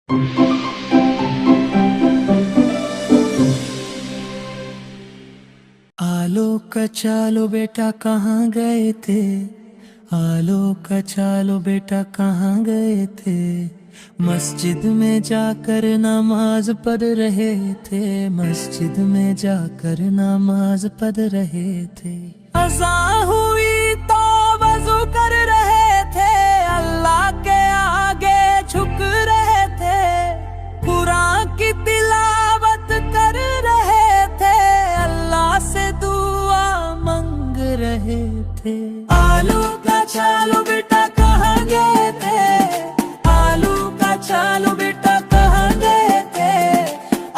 आलोक चालो बेटा कहाँ गए थे, आलोक चालो बेटा कहाँ गए थे। मस्जिद में जाकर नमाज पढ़ रहे थे, मस्जिद में जाकर नमाज पढ़ रहे थे। अज़ा हुई तो वज़ू कर रहे थे, अल्लाह के आगे झुक रहे थे। कुरान की तिलावत कर रहे थे, अल्लाह से दुआ मांग रहे थे। आलू का चालो बेटा कहाँ गए थे, आलू का चालो बेटा कहाँ गए थे।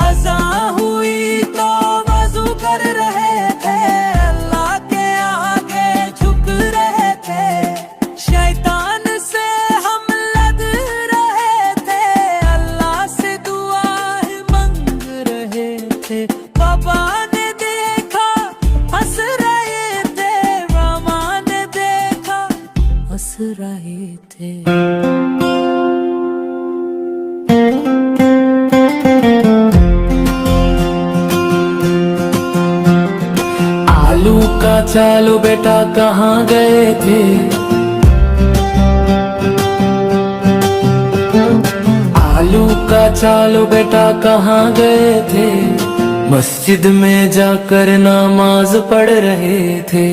अज़ा हुई तो वज़ू कर रहे थे, अल्लाह के आगे झुक रहे थे। शैतान से हम लड़ रहे थे, अल्लाह से दुआएं मांग रहे थे। बाबा ने देखा हंस रहे थे, मामा ने देखा हंस रहे थे। आलू का चालो बेटा कहाँ गए थे, आलू का चालो बेटा कहाँ गए थे। मस्जिद में जाकर नमाज पढ़ रहे थे,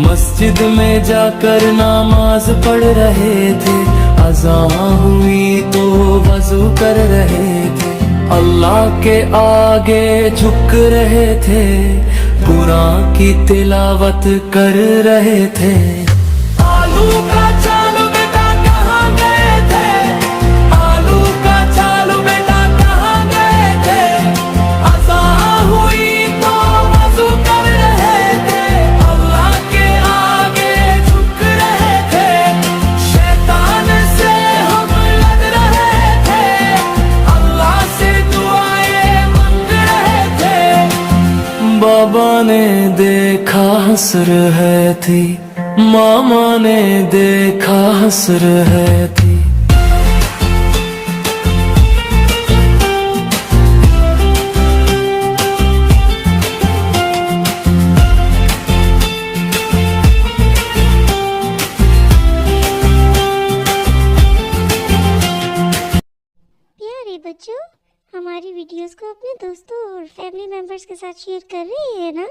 मस्जिद में जाकर नमाज पढ़ रहे थे। अज़ा हुई तो वज़ू कर रहे थे, अल्लाह के आगे झुक रहे थे। कुरान की तिलावत कर रहे थे। आलू का चालो बेटा कहाँ गए थे, आलू का चालो बेटा कहाँ गए थे। अज़ा हुई तो वज़ू कर रहे थे, अल्लाह के आगे झुक रहे थे। शैतान से हम लड़ रहे थे, अल्लाह से दुआएं मांग रहे थे। बाबा ने देखा हंस रहे थी, मामा ने देखा हंस रहे थी। प्यारे बच्चों, हमारी वीडियोस को अपने दोस्तों और फैमिली मेंबर्स के साथ शेयर कर रही है ना।